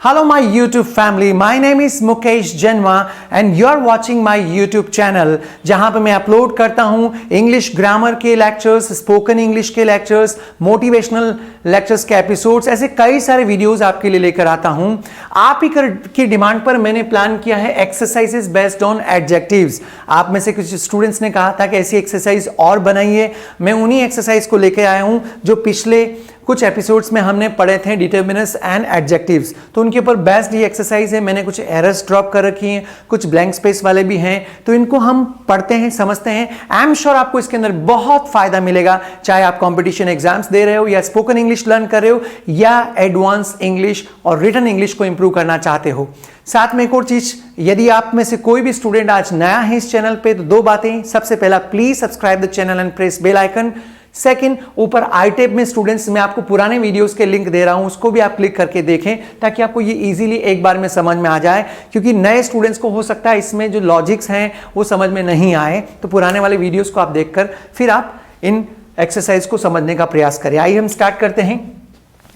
Hello my YouTube family, my name is Mukesh Janwa and you are watching my YouTube channel जहां पे मैं upload करता हूं English grammar के lectures, spoken English के lectures, motivational lectures के episodes, ऐसे कई सारे वीडियोस आपके लिए लेकर आता हूं। आप ही की डिमांड पर मैंने प्लान किया है एक्सरसाइजेस बेस्ड ऑन एडजेक्टिव्स। आप में से कुछ स्टूडेंट्स ने कहा था कि ऐसी एक्सरसाइज और बनाइए, मैं उन्हीं एक्सरसाइज को लेकर आया हूं जो पिछले कुछ एपिसोड्स में हमने पढ़े थे, डिटर्मिनर्स एंड एडजेक्टिव्स। तो उनके ऊपर बेस्ड ये एक्सरसाइज है। मैंने कुछ एरर्स ड्रॉप कर रखी हैं, कुछ ब्लैंक स्पेस वाले भी हैं, तो इनको हम पढ़ते हैं, समझते हैं। आई एम श्योर आपको इसके अंदर बहुत फायदा मिलेगा, चाहे आप कंपटीशन एग्जाम्स दे रहे हो या स्पोकन इंग्लिश लर्न कर रहे हो या एडवांस इंग्लिश और रिटन इंग्लिश को इंप्रूव करना चाहते हो। साथ में एक और चीज, यदि आप में से कोई भी स्टूडेंट आज नया है इस चैनल पे, तो दो बातें। सबसे पहला, please subscribe the channel and press bell icon. Second, ऊपर आई टैब में स्टूडेंट्स मैं आपको पुराने वीडियोस के लिंक दे रहा हूं, उसको भी आप क्लिक करके देखें ताकि आपको ये इजीली एक बार में समझ में आ जाए, क्योंकि नए स्टूडेंट्स को हो सकता है इसमें जो लॉजिक्स हैं वो समझ में नहीं आए। तो पुराने वाले वीडियोस को आप देखकर फिर आप इन एक्सरसाइज को समझने का प्रयास करें। आइए हम स्टार्ट करते हैं।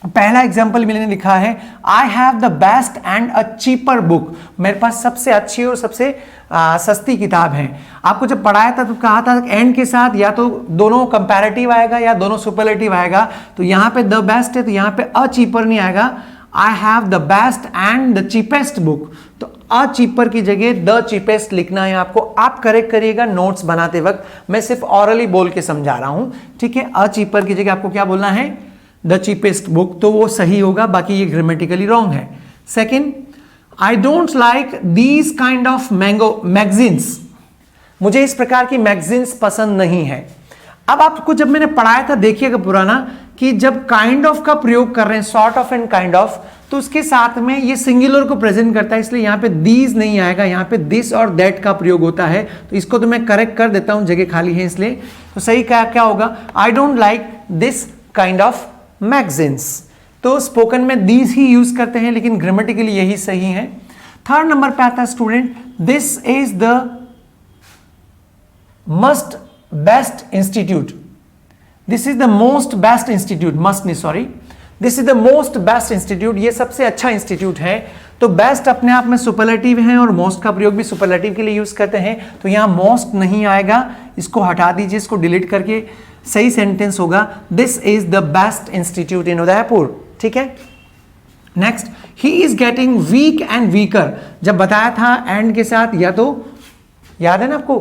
पहला एग्जाम्पल मैंने लिखा है, I have the best and a cheaper book. मेरे पास सबसे अच्छी और सबसे सस्ती किताब है। आपको जब पढ़ाया था तो कहा था एंड के साथ या तो दोनों कंपैरेटिव आएगा या दोनों सुपरलेटिव आएगा। तो यहाँ पे द बेस्ट है तो यहाँ पे अ चीपर नहीं आएगा। I have the best and the cheapest book, तो अ चीपर की जगह द चीपेस्ट लिखना है आपको। आप करेक्ट करिएगा नोट्स बनाते वक्त, मैं सिर्फ ऑरली बोल के समझा रहा हूं, ठीक है। अ चीपर की जगह आपको क्या बोलना है, द चीपेस्ट बुक, तो वो सही होगा, बाकी ये ग्रामेटिकली रॉन्ग है। Second, I don't like these kind of magazines. मुझे इस प्रकार की मैगजीन्स पसंद नहीं है। अब आपको जब मैंने पढ़ाया था, देखिएगा पुराना, कि जब काइंड ऑफ का प्रयोग कर रहे हैं, sort of and kind of, तो उसके साथ में ये सिंगुलर को प्रेजेंट करता है, इसलिए यहां पे दीज नहीं आएगा, यहां पे दिस और दैट का प्रयोग होता है। तो इसको तो मैं करेक्ट कर देता हूं, जगह खाली है इसलिए। तो सही क्या होगा, I don't like this kind of magazines. तो स्पोकन में दीज ही यूज करते हैं, लेकिन ग्रामेटिकली यही सही है। थर्ड नंबर पे आता है student, this is the must best institute. This is the most best institute, must नहीं, sorry, this is the most best institute, ये सबसे अच्छा इंस्टीट्यूट है। तो बेस्ट अपने आप में सुपरलेटिव है और मोस्ट का प्रयोग भी सुपरलेटिव के लिए यूज करते हैं, तो यहां मोस्ट नहीं आएगा, इसको हटा दीजिए, इसको डिलीट करके सही सेंटेंस होगा, this is the best institute in Udaipur, ठीक है। Next, he is getting weak and weaker. जब बताया था एंड के साथ, या तो याद है ना आपको,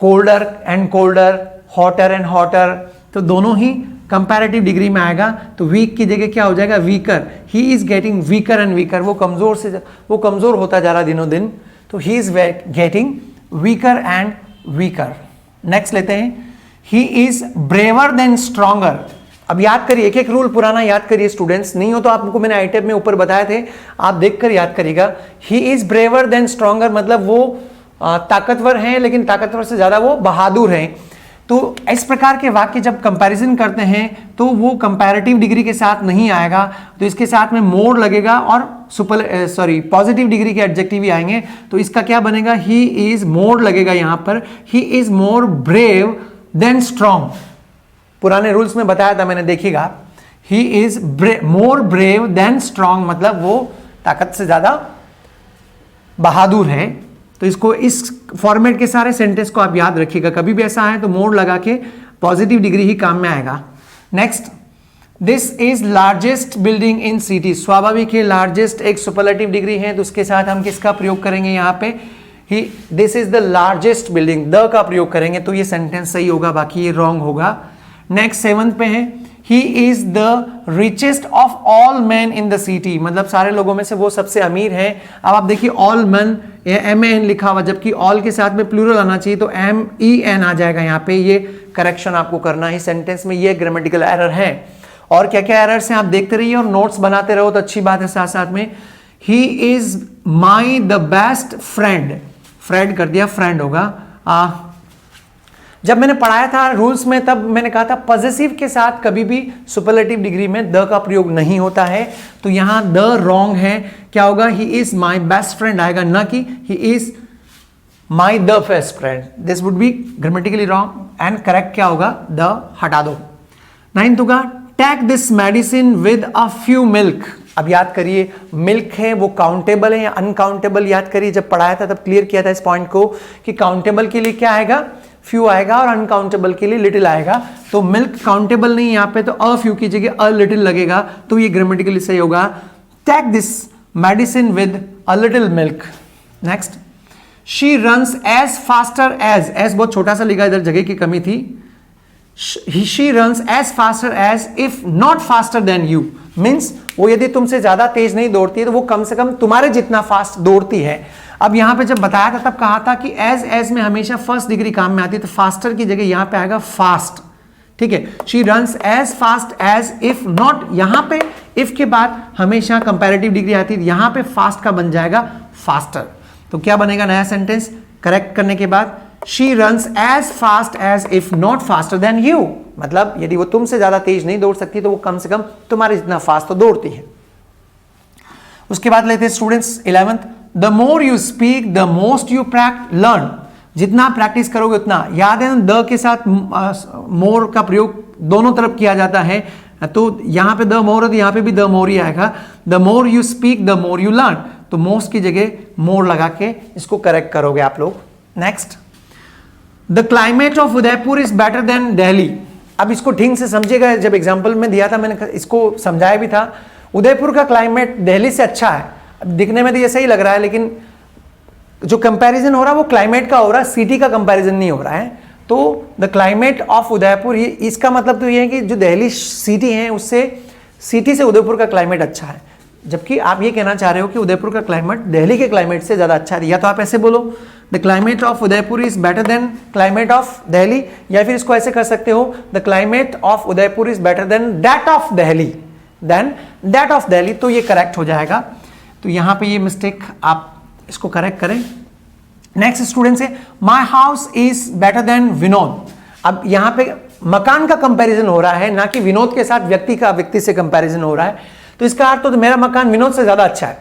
colder and colder, hotter and hotter, तो दोनों ही कंपैरेटिव डिग्री में आएगा। तो वीक की जगह क्या हो जाएगा, weaker. He is getting weaker and weaker, वो कमजोर होता जा रहा दिनों दिन, तो ही is getting weaker and weaker. Next लेते हैं, he is braver than stronger. अब याद करिए, एक एक रूल पुराना याद करिए स्टूडेंट्स, नहीं हो तो आपको मैंने आईटेब में ऊपर बताए थे, आप देखकर याद करिएगा। He is braver than stronger मतलब वो ताकतवर हैं, लेकिन ताकतवर से ज्यादा वो बहादुर हैं। तो इस प्रकार के वाक्य जब कंपैरिजन करते हैं तो वो कंपैरेटिव डिग्री के साथ नहीं आएगा, तो इसके साथ में मोर लगेगा और पॉजिटिव डिग्री के एडजेक्टिव ही आएंगे। तो इसका क्या बनेगा, ही इज मोर लगेगा यहां पर, he is more brave than strong. पुराने रूल्स में बताया था मैंने, देखिएगा, he is more brave than strong मतलब वो ताकत से ज्यादा बहादुर है। तो इसको, इस फॉर्मेट के सारे सेंटेंस को आप याद रखिएगा, कभी भी ऐसा है तो मोर लगा के पॉजिटिव डिग्री ही काम में आएगा। Next, this is largest building in city. स्वाभाविक है, लार्जेस्ट एक सुपरलेटिव डिग्री है, तो उसके साथ हम किसका प्रयोग करेंगे यहाँ पे, ही, this is the largest building, the का प्रयोग करेंगे, तो ये सेंटेंस सही होगा, बाकी ये रॉन्ग होगा। नेक्स्ट, सेवंथ पे है, he is the richest of all man in the city, मतलब सारे लोगों में से वो सबसे अमीर है। अब आप देखिए, ऑल मैन MAN लिखा हुआ, जबकि ऑल के साथ में प्लूरल आना चाहिए, तो MEN आ जाएगा यहाँ पे। ये करेक्शन आपको करना है सेंटेंस में, ये ग्रामेटिकल एरर है। और क्या क्या एरर्स हैं आप देखते रहिए और नोट्स बनाते रहो तो अच्छी बात है। साथ साथ में, ही is my the best friend, friend कर दिया, फ्रेंड होगा। जब मैंने पढ़ाया था रूल्स में, तब मैंने कहा था पॉजेसिव के साथ कभी भी सुपरलेटिव डिग्री में द का प्रयोग नहीं होता है, तो यहां द रॉन्ग है। क्या होगा, he is my best friend आएगा, ना कि he is my the best friend. This would be grammatically wrong and correct क्या होगा, द हटा दो। 9th होगा, take this medicine with a few milk. अब याद करिए मिल्क है वो काउंटेबल है या अनकाउंटेबल, याद करिए जब पढ़ाया था तब क्लियर किया था इस पॉइंट को कि काउंटेबल के लिए क्या आएगा, फ्यू आएगा, और अनकाउंटेबल के लिए लिटिल आएगा। तो मिल्क काउंटेबल नहीं यहाँ पे, तो अ फ्यू की जगह अ लिटिल लगेगा, तो ये ग्रामेटिकली सही होगा। Take this medicine with a little milk. Next, she runs as faster as बहुत छोटा सा लिखा, इधर जगह की कमी थी। She runs as faster as if not faster than you, means वो यदि तुमसे ज्यादा तेज नहीं दौड़ती है तो वो कम से कम तुम्हारे जितना फास्ट दौड़ती है। अब यहां पे जब बताया था तब कहा था कि एज में हमेशा फर्स्ट डिग्री काम में आती है, तो फास्टर की जगह यहां पे आएगा फास्ट, ठीक है। She runs as fast as if not, यहां पे इफ के बाद हमेशा कंपैरेटिव डिग्री आती है, यहां पे फास्ट का बन जाएगा फास्टर। तो क्या बनेगा नया सेंटेंस करेक्ट करने के बाद, she runs as fast as if not faster than you, मतलब यदि वो तुमसे ज्यादा तेज नहीं दौड़ सकती तो वो कम से कम तुम्हारे जितना फास्ट तो दौड़ती है। उसके बाद लेते हैं students 11th, the more you speak the most you learn, जितना प्रैक्टिस करोगे उतना, याद है ना द के साथ मोर का प्रयोग दोनों तरफ किया जाता है, तो यहां पे द मोर है तो यहां पे भी द मोर ही आएगा। The more you speak the more you learn, तो मोस्ट की जगह मोर लगा के इसको करेक्ट करोगे आप लोग। Next, the climate of Udaipur is better then Delhi. अब इसको ठीक से समझिएगा, जब एग्जाम्पल में दिया था मैंने इसको समझाया भी था, उदयपुर का क्लाइमेट दिल्ली से अच्छा है। अब दिखने में तो ये सही लग रहा है, लेकिन जो कंपैरिजन हो रहा है वो क्लाइमेट का हो रहा है, सिटी का कंपैरिजन नहीं हो रहा है। तो द क्लाइमेट ऑफ उदयपुर, इसका मतलब तो ये है कि जो दिल्ली सिटी है उससे, सिटी से उदयपुर का क्लाइमेट अच्छा है, जबकि आप ये कहना चाह रहे हो कि उदयपुर का क्लाइमेट दिल्ली के क्लाइमेट से ज्यादा अच्छा है। या तो आप ऐसे बोलो the climate of Udaipur is better than climate of Delhi, या फिर इसको ऐसे कर सकते हो the climate of Udaipur is better than that of Delhi, then that of Delhi, तो ये करेक्ट हो जाएगा। तो यहां पे ये मिस्टेक आप इसको करेक्ट करें। नेक्स्ट स्टूडेंट से, माई house is better then Vinod. अब यहां पे मकान का कंपैरिजन हो रहा है, ना कि विनोद के साथ व्यक्ति से कंपैरिजन हो रहा है। तो इसका अर्थ तो मेरा मकान विनोद से ज्यादा अच्छा है,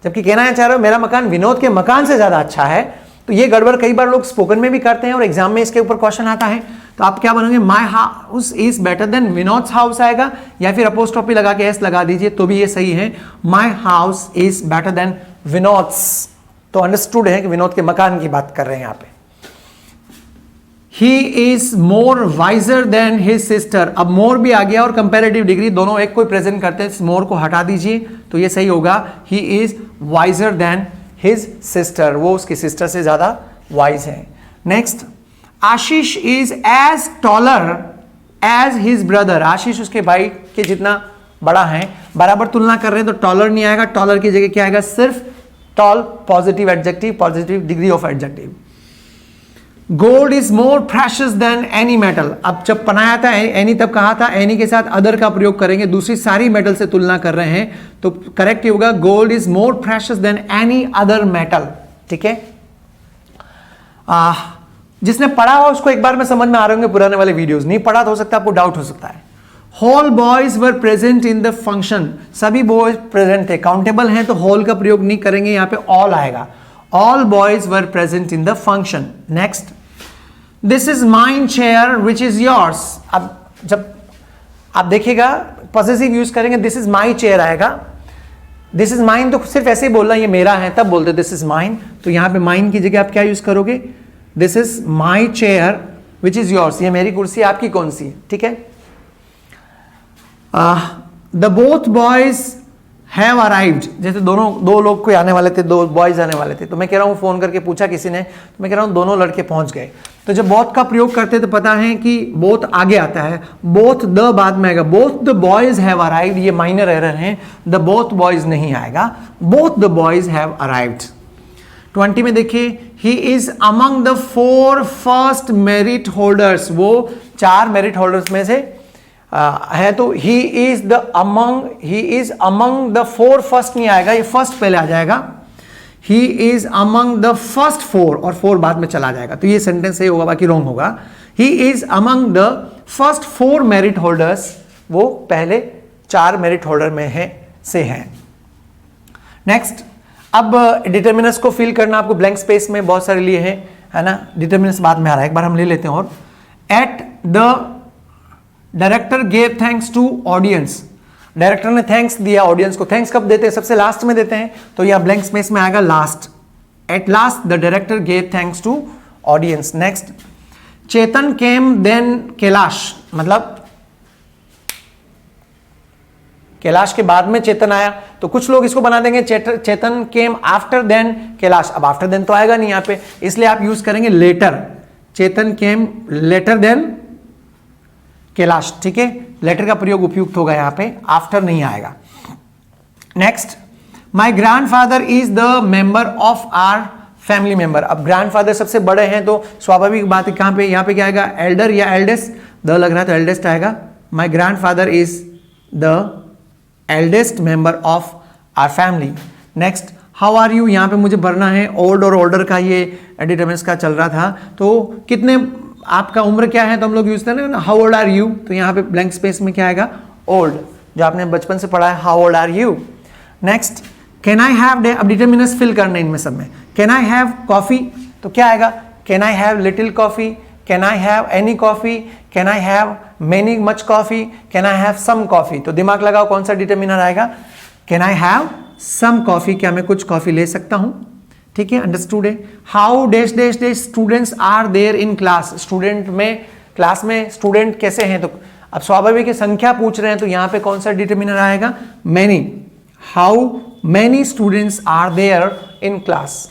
जबकि कहना चाह रहे हो मेरा मकान विनोद के मकान से ज्यादा अच्छा है। तो ये गड़बड़ कई बार लोग स्पोकन में भी करते हैं और एग्जाम में इसके ऊपर क्वेश्चन आता है। तो आप क्या बनोगे, my house is better than Vinod's house आएगा, या फिर अपोस्ट्रोफी लगा के एस लगा दीजिए तो भी ये सही है। My house is better than Vinod's, तो अंडरस्टूड है कि विनोद के मकान की बात कर रहे हैं यहाँ पे। ही is more visor than his sister, अब मोर भी आ गया और कंपैरेटिव डिग्री दोनों एक को प्रेजेंट करते हैं, मोर को हटा दीजिए तो ये सही होगा। He is wiser than his sister, वो उसकी सिस्टर से ज्यादा वाइज है। Next, Ashish is as taller as his brother, Ashish उसके भाई के जितना बड़ा है, बराबर तुलना कर रहे हैं तो टॉलर नहीं आएगा, टॉलर की जगह क्या आएगा, सिर्फ tall, positive adjective, positive degree of adjective. Gold is more precious than any metal, अब जब बनाया था एनी तब कहा था एनी के साथ अदर का प्रयोग करेंगे, दूसरी सारी मेटल से तुलना कर रहे हैं, तो करेक्ट होगा gold is more precious than any other metal, ठीक है। जिसने पढ़ा हो उसको एक बार में समझ में आ रहे होंगे पुराने वाले वीडियोस, नहीं पढ़ा तो हो सकता है आपको डाउट हो सकता है। Whole boys were present in the function, सभी बॉयज प्रेजेंट थे, काउंटेबल हैं तो होल का प्रयोग नहीं करेंगे, यहां पे ऑल आएगा। All boys were present in the function. Next, this is mine chair which is yours, अब जब आप देखिएगा पॉसेसिव यूज करेंगे दिस इज माई चेयर आएगा, दिस इज माइन तो सिर्फ ऐसे ही बोलना ये मेरा है तब बोलते दिस इज माइन, तो यहां पे माइन की जगह आप क्या यूज करोगे, this is my chair which is yours, ये मेरी कुर्सी आपकी कौन सी है, ठीक है। The both boys have arrived, जैसे दो लोग कोई आने वाले थे, दो बॉयज आने वाले थे, तो मैं कह रहा हूं फोन करके पूछा किसी ने, तो मैं कह रहा हूं दोनों लड़के पहुंच गए। तो जब बोथ का प्रयोग करते तो पता है कि बोथ आगे आता है, बोथ द बाद में आएगा, both the boys have arrived, ये माइनर एरर है, द बोथ बॉयज नहीं आएगा, both the boys have arrived. 20 में देखिए, he is among the 4 first merit holders, वो 4 मेरिट होल्डर्स में से है, तो he is among the 4 first नहीं आएगा, ये फर्स्ट पहले आ जाएगा, he is among the first 4 और 4 बाद में चला जाएगा, तो ये सेंटेंस सही होगा, बाकी रॉन्ग होगा। He is among the first 4 merit holders, वो पहले 4 मेरिट होल्डर में से हैं। नेक्स्ट, अब डिटर्मिनस को फिल करना आपको ब्लैंक स्पेस में बहुत सारे लिए हैं, है ना, डिटर्मिनस बाद में आ रहा है, एक बार हम ले लेते हैं। और at the director gave thanks to audience, director ने थैंक्स दिया ऑडियंस को, थैंक्स कब देते हैं, सबसे लास्ट में देते हैं, तो यह ब्लैंक स्पेस में आएगा last. At last the director gave thanks to audience. Next, Chetan came then Kailash, मतलब कैलाश के बाद में चेतन आया, तो कुछ लोग इसको बना देंगे चेतन केम आफ्टर देन कैलाश। अब आफ्टर देन तो आएगा नहीं यहां पे, इसलिए आप यूज करेंगे लेटर। चेतन केम लेटर देन कैलाश, ठीक है, लेटर का प्रयोग उपयुक्त होगा यहां पे, आफ्टर नहीं आएगा। Next, my grandfather is the member of our family member. अब ग्रैंडफादर सबसे बड़े हैं तो स्वाभाविक बात है, कहां पे, यहां पे क्या आएगा, एल्डर या एल्डेस्ट, द लग रहा है तो एल्डेस्ट आएगा। My grandfather is the eldest member of our family. Next, how are you, यहां पे मुझे भरना है ओल्ड और ओल्डर का, ये डिटरमिनेंट्स का चल रहा था, तो कितने आपका उम्र क्या है, तो हम लोग यूज करते हैं ना हाउ ओल्ड आर यू, तो यहां पे ब्लैंक स्पेस में क्या आएगा, ओल्ड, जो आपने बचपन से पढ़ा है, how old are you. Next, can I have, अब डिटरमिनेंट्स फिल करने इनमें सब में, कैन आई हैव कॉफी, तो क्या आएगा, can I have little coffee, can I have any coffee, can I have many much coffee, can I have some coffee. तो दिमाग लगाओ कौन सा डिटरमिनर आएगा, can I have some coffee, क्या मैं कुछ कॉफी ले सकता हूं, ठीक है, अंडरस्टूड है। How dash dash dash students are there in class, student में, क्लास में स्टूडेंट कैसे हैं, तो अब स्वाभाविक संख्या पूछ रहे हैं, तो यहां पे कौन सा डिटरमिनर आएगा, many. How many students are there in class,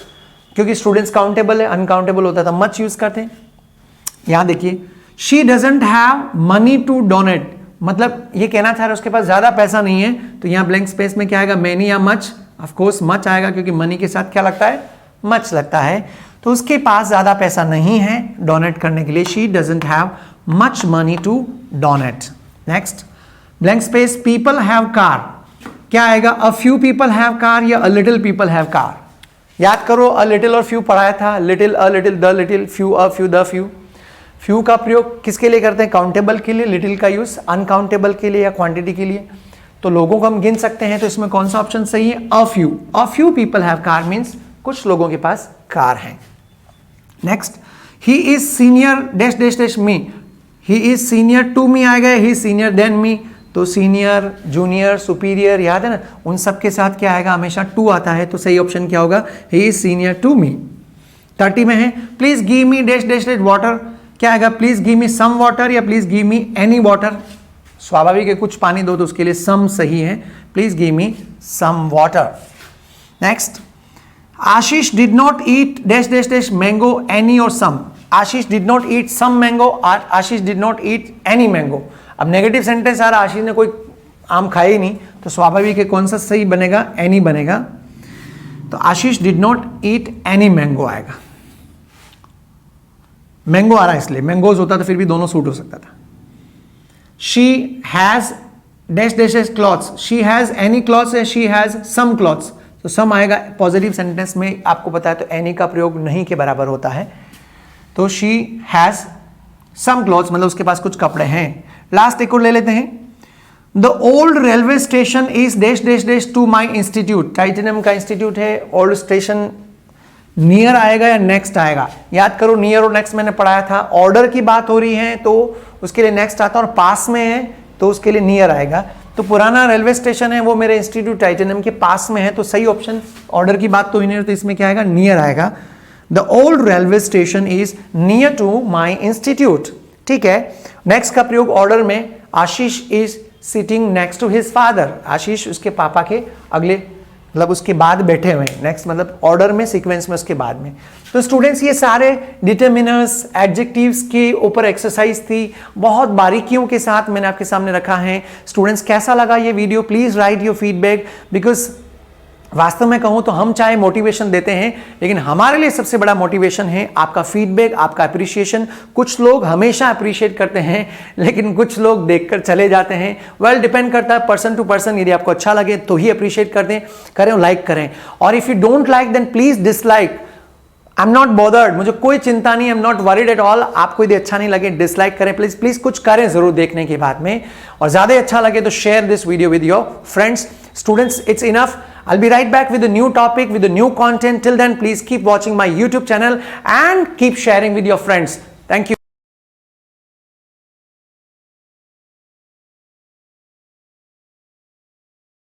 क्योंकि स्टूडेंट्स काउंटेबल है, अनकाउंटेबल होता था मच यूज करते हैं। यहां देखिए, she doesn't have money to donate, मतलब ये कहना चाह रहे हैं उसके पास ज्यादा पैसा नहीं है, तो यहां ब्लैंक स्पेस में क्या आएगा, मैनी या मच, ऑफ कोर्स मच आएगा, क्योंकि मनी के साथ क्या लगता है, मच लगता है, तो उसके पास ज्यादा पैसा नहीं है डोनेट करने के लिए। She doesn't have much money to donate. Next, blank space, people have car, क्या आएगा, a few people have car या a little people have car. याद करो, अ लिटिल और फ्यू पढ़ाया था, little, a little, the little, few, a few, the few. Few का प्रयोग किसके लिए करते हैं, काउंटेबल के लिए, लिटिल का यूज अनकाउंटेबल के लिए या क्वांटिटी के लिए, तो लोगों को हम गिन सकते हैं, तो इसमें कौन सा ऑप्शन सही है, a few. A few people have car means कुछ लोगों के पास कार है। Next, he is senior dash dash dash me, he is senior to me आएगा, he is senior than me, तो सीनियर, जूनियर, सुपीरियर, याद है ना, उन सब के साथ क्या आएगा, हमेशा टू आता है, तो सही ऑप्शन क्या होगा, he is senior to me. 30 में है, please give me dash dash dash water, क्या आएगा, please give me some water या please give me any water. स्वाभाविक है, कुछ पानी दो, तो उसके लिए सम सही है, please give me some water. Next, Ashish did not eat dash dash dash mango any और some, Ashish did not eat some mango, Ashish did not eat any mango. अब नेगेटिव सेंटेंस आ रहा, आशीष ने कोई आम खाया ही नहीं, तो स्वाभाविक है कौन सा सही बनेगा, एनी बनेगा, तो Ashish did not eat any mango आएगा। मैंगो आ रहा है इसलिए, मैंगोज होता तो फिर भी दोनों सूट हो सकता था। She has dash dash dash clothes, she has any clothes या शी हैज सम क्लॉथ्स, तो सम आएगा। पॉजिटिव सेंटेंस में आपको पता है तो एनी का प्रयोग नहीं के बराबर होता है, तो शी हैज सम क्लॉथ्स मतलब उसके पास कुछ कपड़े हैं। लास्ट एक और ले लेते हैं, the old railway station is dash dash dash to my institute, titanium का इंस्टीट्यूट है, ओल्ड स्टेशन नियर आएगा या नेक्स्ट आएगा, याद करो नियर और नेक्स्ट मैंने पढ़ाया था, ऑर्डर की बात हो रही है तो उसके लिए नेक्स्ट आता है, और पास में है तो उसके लिए नियर आएगा। तो पुराना रेलवे स्टेशन है वो मेरे इंस्टीट्यूट टाइटेनियम के पास में है, तो सही ऑप्शन, ऑर्डर की बात तो ही नहीं, तो इसमें क्या आएगा, नियर आएगा। The old railway station is near to my institute, ठीक है। नेक्स्ट का प्रयोग ऑर्डर में, Ashish is sitting next to his father, Ashish उसके पापा के अगले मतलब उसके बाद बैठे हुए हैं, नेक्स्ट मतलब ऑर्डर में, सीक्वेंस में, उसके बाद में। तो स्टूडेंट्स ये सारे डिटरमिनर्स, एडजेक्टिव्स के ऊपर एक्सरसाइज थी, बहुत बारीकियों के साथ मैंने आपके सामने रखा है। स्टूडेंट्स कैसा लगा ये video, please right your feedback, because वास्तव में कहूं तो हम चाहे मोटिवेशन देते हैं, लेकिन हमारे लिए सबसे बड़ा मोटिवेशन है आपका फीडबैक, आपका अप्रिशिएशन। कुछ लोग हमेशा अप्रिशिएट करते हैं, लेकिन कुछ लोग देखकर चले जाते हैं। वेल डिपेंड करता है पर्सन टू पर्सन, यदि आपको अच्छा लगे तो ही अप्रिशिएट करें और लाइक करें, और if you don't like then please dislike. I am not bothered, मुझे कोई चिंता नहीं, I am not worried at all. आपको यदि अच्छा नहीं लगे डिसलाइक करें, प्लीज प्लीज कुछ करें जरूर देखने के बाद में, और ज्यादा अच्छा लगे तो share this video with your friends. Students, it's enough. I'll be right back with a new topic, with a new content. Till then, please keep watching my YouTube channel and keep sharing with your friends. Thank you.